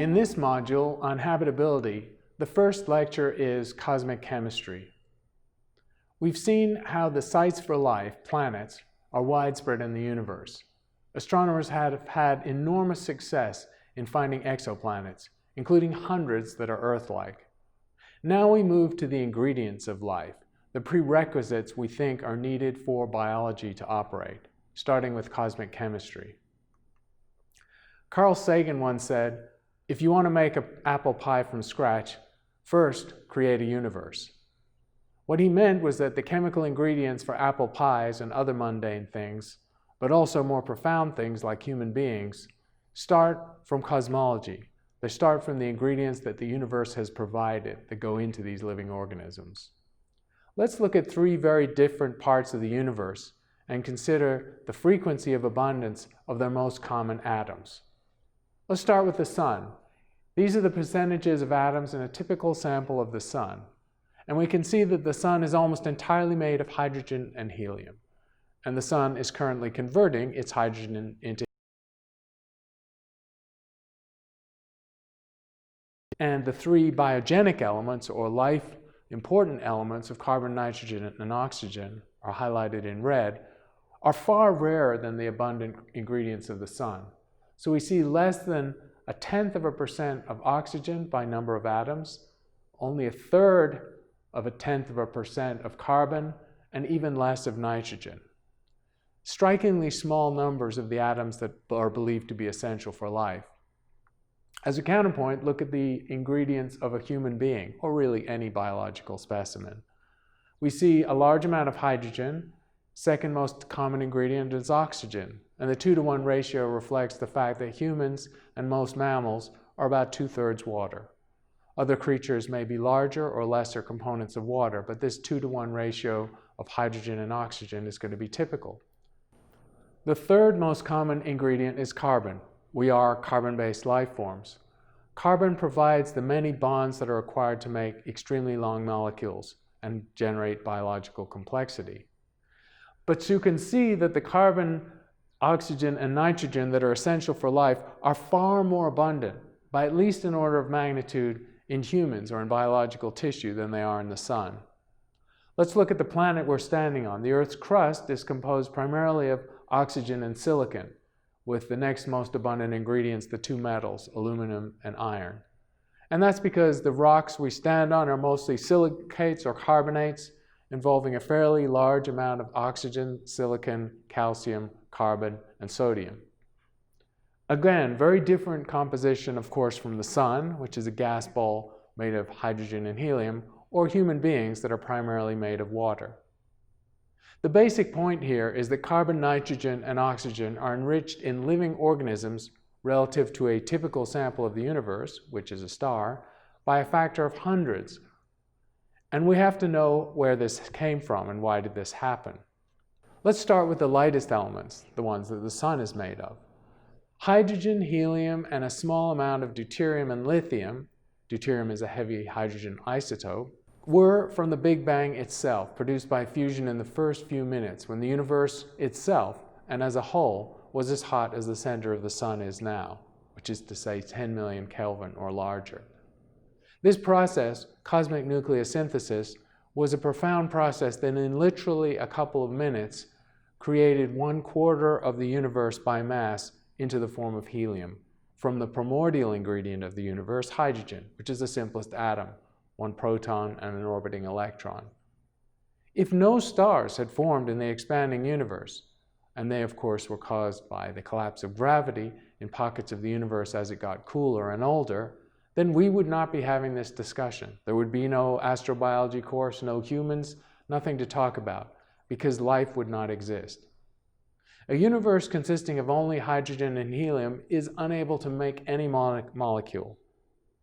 In this module on habitability, the first lecture is cosmic chemistry. We've seen how the sites for life, planets, are widespread in the universe. Astronomers have had enormous success in finding exoplanets, including hundreds that are Earth-like. Now we move to the ingredients of life, the prerequisites we think are needed for biology to operate, starting with cosmic chemistry. Carl Sagan once said, "If you want to make an apple pie from scratch, first create a universe." What he meant was that the chemical ingredients for apple pies and other mundane things, but also more profound things like human beings, start from cosmology. They start from the ingredients that the universe has provided that go into these living organisms. Let's look at three very different parts of the universe and consider the frequency of abundance of their most common atoms. Let's start with the sun. These are the percentages of atoms in a typical sample of the sun. And we can see that the sun is almost entirely made of hydrogen and helium. And the sun is currently converting its hydrogen into and the three biogenic elements, or life-important elements of carbon, nitrogen, and oxygen, are highlighted in red, are far rarer than the abundant ingredients of the sun. So we see less than 0.1% of oxygen by number of atoms, only 0.1% of carbon, and even less of nitrogen. Strikingly small numbers of the atoms that are believed to be essential for life. As a counterpoint, look at the ingredients of a human being, or really any biological specimen. We see a large amount of hydrogen. Second most common ingredient is oxygen, and the 2-to-1 ratio reflects the fact that humans and most mammals are about 2/3 water. Other creatures may be larger or lesser components of water, but this 2-to-1 ratio of hydrogen and oxygen is going to be typical. The third most common ingredient is carbon. We are carbon-based life forms. Carbon provides the many bonds that are required to make extremely long molecules and generate biological complexity. But you can see that the carbon, oxygen, and nitrogen that are essential for life are far more abundant, by at least an order of magnitude, in humans or in biological tissue than they are in the sun. Let's look at the planet we're standing on. The Earth's crust is composed primarily of oxygen and silicon, with the next most abundant ingredients, the two metals, aluminum and iron. And that's because the rocks we stand on are mostly silicates or carbonates, involving a fairly large amount of oxygen, silicon, calcium, carbon, and sodium. Again, very different composition, of course, from the sun, which is a gas ball made of hydrogen and helium, or human beings that are primarily made of water. The basic point here is that carbon, nitrogen, and oxygen are enriched in living organisms relative to a typical sample of the universe, which is a star, by a factor of hundreds. And we have to know where this came from and why did this happen. Let's start with the lightest elements, the ones that the sun is made of. Hydrogen, helium, and a small amount of deuterium and lithium, deuterium is a heavy hydrogen isotope, were from the Big Bang itself, produced by fusion in the first few minutes, when the universe itself, and as a whole, was as hot as the center of the sun is now, which is to say 10 million Kelvin or larger. This process, cosmic nucleosynthesis, was a profound process that in literally a couple of minutes created 1/4 of the universe by mass into the form of helium, from the primordial ingredient of the universe, hydrogen, which is the simplest atom, one proton and an orbiting electron. If no stars had formed in the expanding universe, and they of course were caused by the collapse of gravity in pockets of the universe as it got cooler and older, then we would not be having this discussion. There would be no astrobiology course, no humans, nothing to talk about, because life would not exist. A universe consisting of only hydrogen and helium is unable to make any molecule.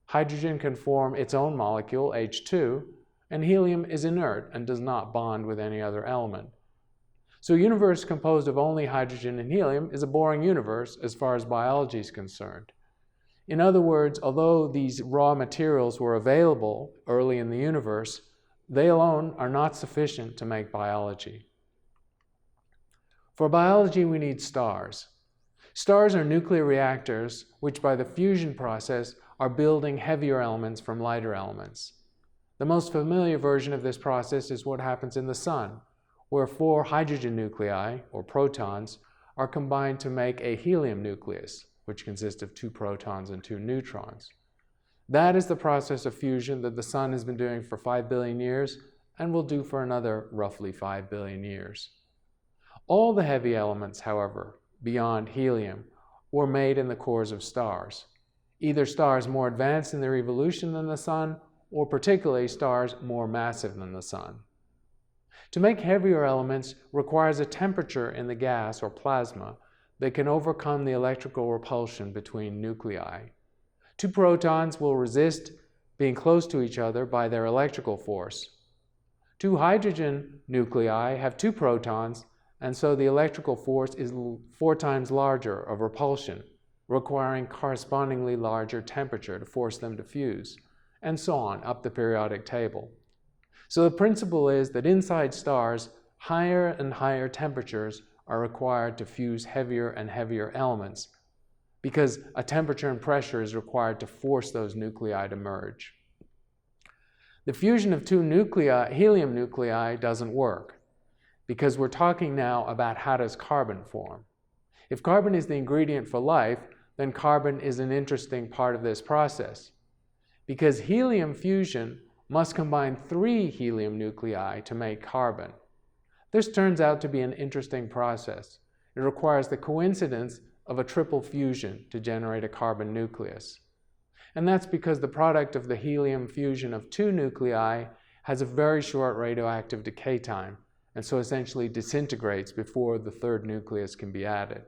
Hydrogen can form its own molecule, H2, and helium is inert and does not bond with any other element. So a universe composed of only hydrogen and helium is a boring universe as far as biology is concerned. In other words, although these raw materials were available early in the universe, they alone are not sufficient to make biology. For biology, we need stars. Stars are nuclear reactors which, by the fusion process, are building heavier elements from lighter elements. The most familiar version of this process is what happens in the Sun, where 4 hydrogen nuclei, or protons, are combined to make a helium nucleus, which consists of 2 protons and 2 neutrons. That is the process of fusion that the Sun has been doing for 5 billion years and will do for another roughly 5 billion years. All the heavy elements, however, beyond helium, were made in the cores of stars, either stars more advanced in their evolution than the Sun, or particularly stars more massive than the Sun. To make heavier elements requires a temperature in the gas or plasma that can overcome the electrical repulsion between nuclei. 2 protons will resist being close to each other by their electrical force. 2 hydrogen nuclei have 2 protons, and so the electrical force is 4 times larger of repulsion, requiring correspondingly larger temperature to force them to fuse, and so on up the periodic table. So the principle is that inside stars, higher and higher temperatures are required to fuse heavier and heavier elements, because a temperature and pressure is required to force those nuclei to merge. The fusion of 2 helium nuclei doesn't work, because we're talking now about how does carbon form. If carbon is the ingredient for life, then carbon is an interesting part of this process, because helium fusion must combine 3 helium nuclei to make carbon. This turns out to be an interesting process. It requires the coincidence of a triple fusion to generate a carbon nucleus. And that's because the product of the helium fusion of 2 nuclei has a very short radioactive decay time, and so essentially disintegrates before the 3rd nucleus can be added.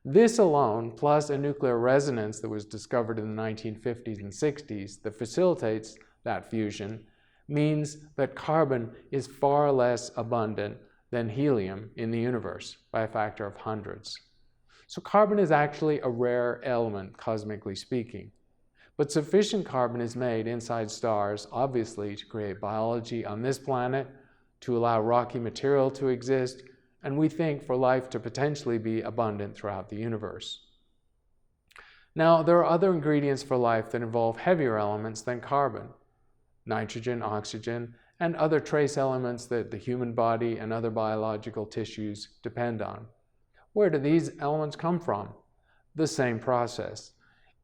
This alone, plus a nuclear resonance that was discovered in the 1950s and 60s that facilitates that fusion, means that carbon is far less abundant than helium in the universe by a factor of hundreds. So carbon is actually a rare element, cosmically speaking. But sufficient carbon is made inside stars, obviously, to create biology on this planet, to allow rocky material to exist, and we think for life to potentially be abundant throughout the universe. Now, there are other ingredients for life that involve heavier elements than carbon: nitrogen, oxygen, and other trace elements that the human body and other biological tissues depend on. Where do these elements come from? The same process.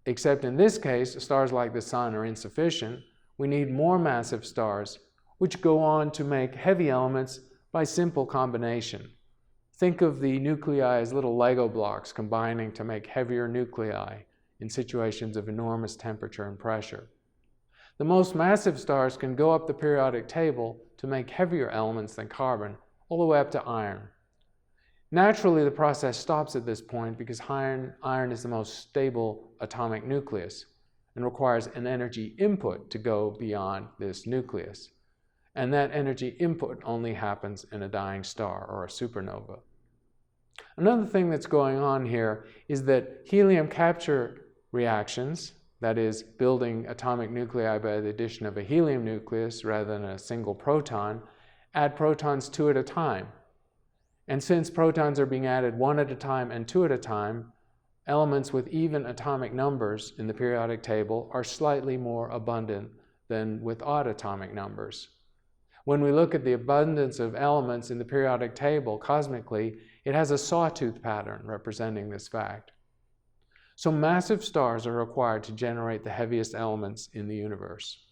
Except in this case, stars like the Sun are insufficient. We need more massive stars, which go on to make heavy elements by simple combination. Think of the nuclei as little Lego blocks combining to make heavier nuclei in situations of enormous temperature and pressure. The most massive stars can go up the periodic table to make heavier elements than carbon, all the way up to iron. Naturally, the process stops at this point because iron is the most stable atomic nucleus and requires an energy input to go beyond this nucleus. And that energy input only happens in a dying star or a supernova. Another thing that's going on here is that helium capture reactions, that is, building atomic nuclei by the addition of a helium nucleus rather than a single proton, add protons 2 at a time. And since protons are being added 1 at a time and 2 at a time, elements with even atomic numbers in the periodic table are slightly more abundant than with odd atomic numbers. When we look at the abundance of elements in the periodic table cosmically, it has a sawtooth pattern representing this fact. So massive stars are required to generate the heaviest elements in the universe.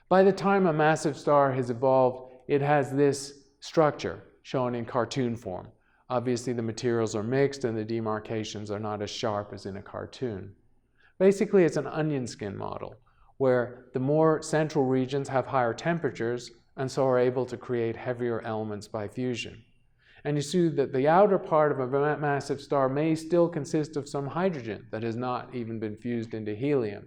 By the time a massive star has evolved, it has this structure shown in cartoon form. Obviously, the materials are mixed and the demarcations are not as sharp as in a cartoon. Basically, it's an onion skin model, where the more central regions have higher temperatures and so are able to create heavier elements by fusion. And you see that the outer part of a massive star may still consist of some hydrogen that has not even been fused into helium.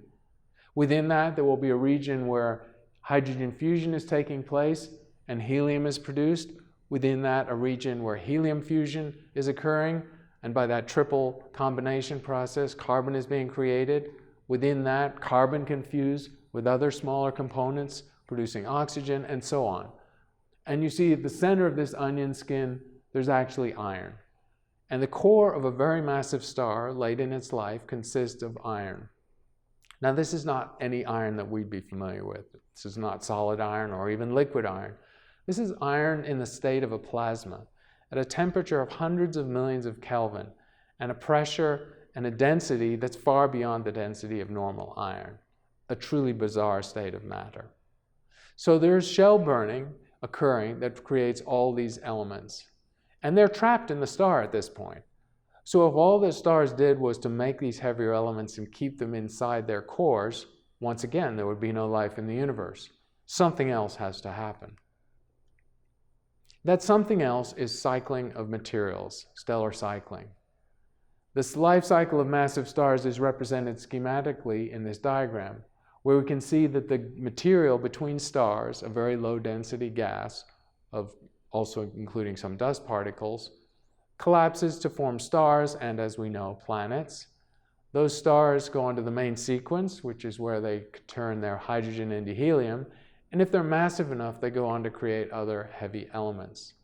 Within that, there will be a region where hydrogen fusion is taking place and helium is produced. Within that, a region where helium fusion is occurring, and by that triple combination process, carbon is being created. Within that, carbon can fuse with other smaller components, producing oxygen, and so on. And you see at the center of this onion skin, there's actually iron. And the core of a very massive star, late in its life, consists of iron. Now, this is not any iron that we'd be familiar with. This is not solid iron or even liquid iron. This is iron in the state of a plasma at a temperature of hundreds of millions of Kelvin and a pressure and a density that's far beyond the density of normal iron, a truly bizarre state of matter. So there's shell burning occurring that creates all these elements, and they're trapped in the star at this point. So if all the stars did was to make these heavier elements and keep them inside their cores, once again, there would be no life in the universe. Something else has to happen. That something else is cycling of materials, stellar cycling. This life cycle of massive stars is represented schematically in this diagram, where we can see that the material between stars, a very low density gas, also including some dust particles, collapses to form stars and, as we know, planets. Those stars go onto the main sequence, which is where they turn their hydrogen into helium, and if they're massive enough, they go on to create other heavy elements.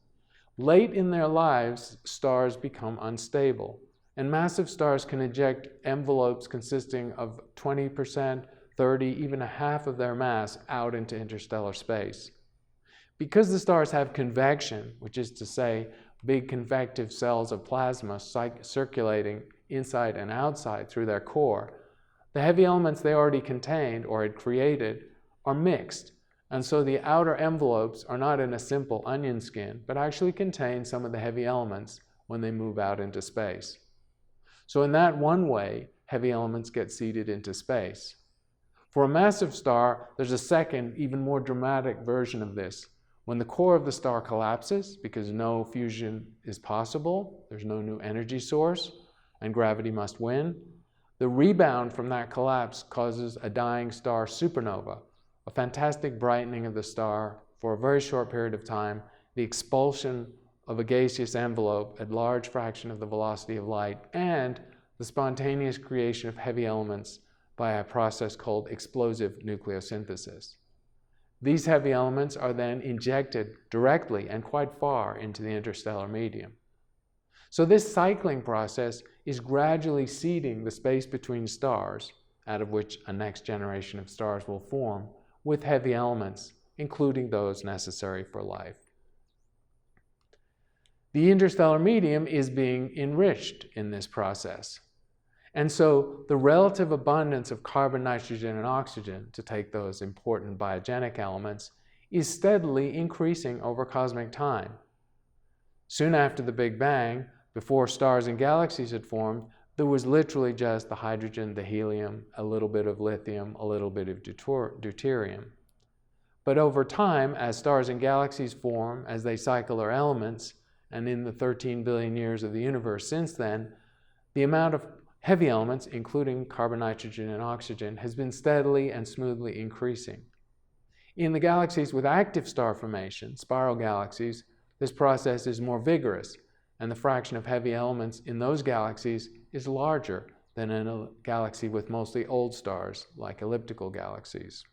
Late in their lives, stars become unstable, and massive stars can eject envelopes consisting of 20%, 30, even a half of their mass out into interstellar space. Because the stars have convection, which is to say, big convective cells of plasma circulating inside and outside through their core, the heavy elements they already contained or had created are mixed, and so the outer envelopes are not in a simple onion skin, but actually contain some of the heavy elements when they move out into space. So in that one way, heavy elements get seeded into space. For a massive star, there's a second, even more dramatic version of this. When the core of the star collapses, because no fusion is possible, there's no new energy source, and gravity must win, the rebound from that collapse causes a dying star supernova, a fantastic brightening of the star for a very short period of time, the expulsion of a gaseous envelope at large fraction of the velocity of light, and the spontaneous creation of heavy elements by a process called explosive nucleosynthesis. These heavy elements are then injected directly and quite far into the interstellar medium. So this cycling process is gradually seeding the space between stars, out of which a next generation of stars will form, with heavy elements, including those necessary for life. The interstellar medium is being enriched in this process. And so the relative abundance of carbon, nitrogen, and oxygen, to take those important biogenic elements, is steadily increasing over cosmic time. Soon after the Big Bang, before stars and galaxies had formed, there was literally just the hydrogen, the helium, a little bit of lithium, a little bit of deuterium. But over time, as stars and galaxies form, as they cycle their elements, and in the 13 billion years of the universe since then, the amount of heavy elements, including carbon, nitrogen, and oxygen, has been steadily and smoothly increasing. In the galaxies with active star formation, spiral galaxies, this process is more vigorous, and the fraction of heavy elements in those galaxies is larger than in a galaxy with mostly old stars, like elliptical galaxies.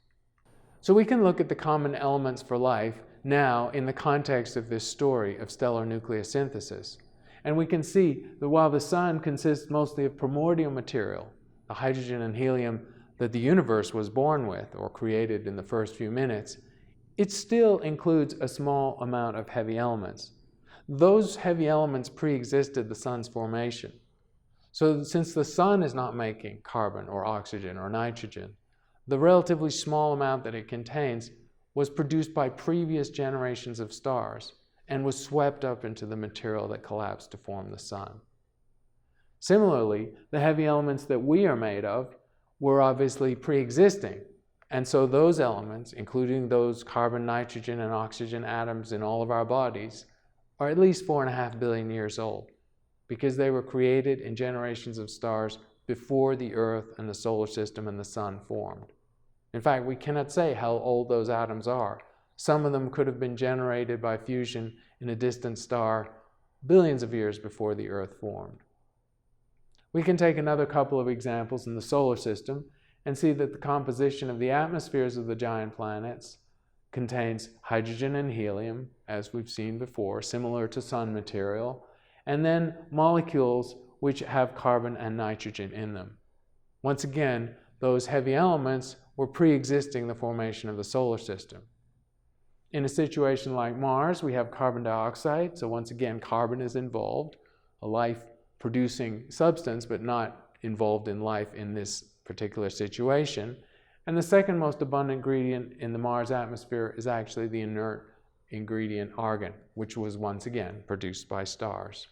So we can look at the common elements for life now in the context of this story of stellar nucleosynthesis. And we can see that while the sun consists mostly of primordial material, the hydrogen and helium that the universe was born with or created in the first few minutes, it still includes a small amount of heavy elements. Those heavy elements pre-existed the sun's formation. So since the sun is not making carbon or oxygen or nitrogen, the relatively small amount that it contains was produced by previous generations of stars and was swept up into the material that collapsed to form the sun. Similarly, the heavy elements that we are made of were obviously pre-existing, and so those elements, including those carbon, nitrogen, and oxygen atoms in all of our bodies, are at least 4.5 billion years old, because they were created in generations of stars before the Earth and the solar system and the sun formed. In fact, we cannot say how old those atoms are. Some of them could have been generated by fusion in a distant star billions of years before the Earth formed. We can take another couple of examples in the solar system and see that the composition of the atmospheres of the giant planets contains hydrogen and helium, as we've seen before, similar to sun material, and then molecules which have carbon and nitrogen in them. Once again, those heavy elements were pre-existing the formation of the solar system. In a situation like Mars, we have carbon dioxide, so once again carbon is involved, a life-producing substance, but not involved in life in this particular situation. And the second most abundant ingredient in the Mars atmosphere is actually the inert ingredient argon, which was once again produced by stars.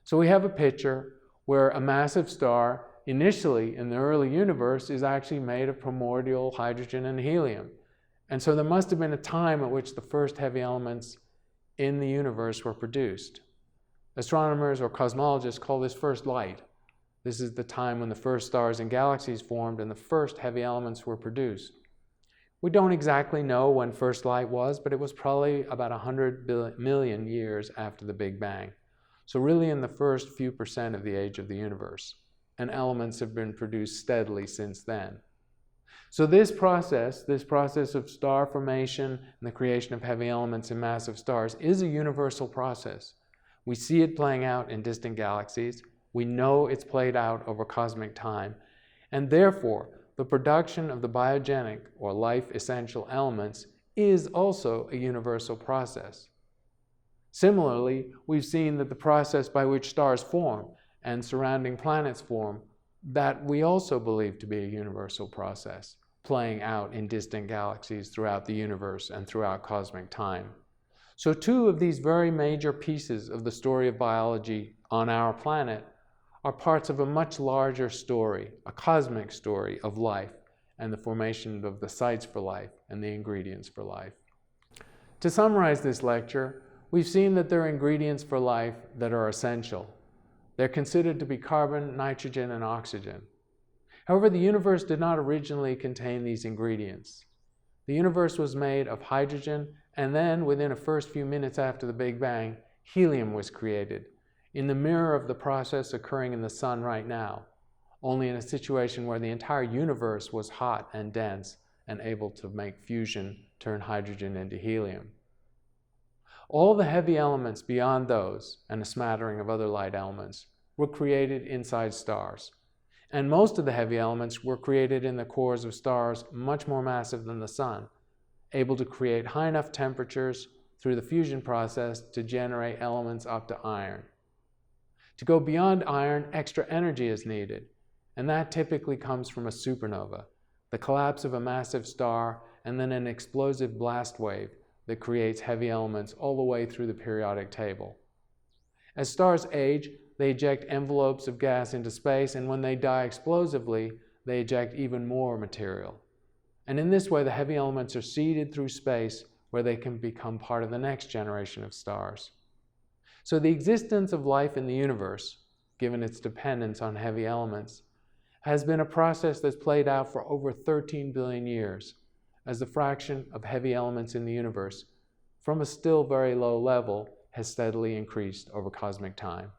So we have a picture where a massive star, initially in the early universe, is actually made of primordial hydrogen and helium. And so there must have been a time at which the first heavy elements in the universe were produced. Astronomers or cosmologists call this first light. This is the time when the first stars and galaxies formed and the first heavy elements were produced. We don't exactly know when first light was, but it was probably about 100 million years after the Big Bang. So really in the first few percent of the age of the universe. And elements have been produced steadily since then. So this process of star formation and the creation of heavy elements in massive stars is a universal process. We see it playing out in distant galaxies. We know it's played out over cosmic time. And therefore, the production of the biogenic or life-essential elements is also a universal process. Similarly, we've seen that the process by which stars form and surrounding planets form, that we also believe to be a universal process, playing out in distant galaxies throughout the universe and throughout cosmic time. So two of these very major pieces of the story of biology on our planet are parts of a much larger story, a cosmic story of life and the formation of the sites for life and the ingredients for life. To summarize this lecture, we've seen that there are ingredients for life that are essential. They're considered to be carbon, nitrogen, and oxygen. However, the universe did not originally contain these ingredients. The universe was made of hydrogen, and then within the first few minutes after the Big Bang, helium was created, in the mirror of the process occurring in the sun right now, only in a situation where the entire universe was hot and dense and able to make fusion turn hydrogen into helium. All the heavy elements beyond those, and a smattering of other light elements, were created inside stars. And most of the heavy elements were created in the cores of stars much more massive than the sun, able to create high enough temperatures through the fusion process to generate elements up to iron. To go beyond iron, extra energy is needed, and that typically comes from a supernova, the collapse of a massive star, and then an explosive blast wave that creates heavy elements all the way through the periodic table. As stars age, they eject envelopes of gas into space, and when they die explosively, they eject even more material. And in this way, the heavy elements are seeded through space where they can become part of the next generation of stars. So the existence of life in the universe, given its dependence on heavy elements, has been a process that's played out for over 13 billion years, as the fraction of heavy elements in the universe, from a still very low level, has steadily increased over cosmic time.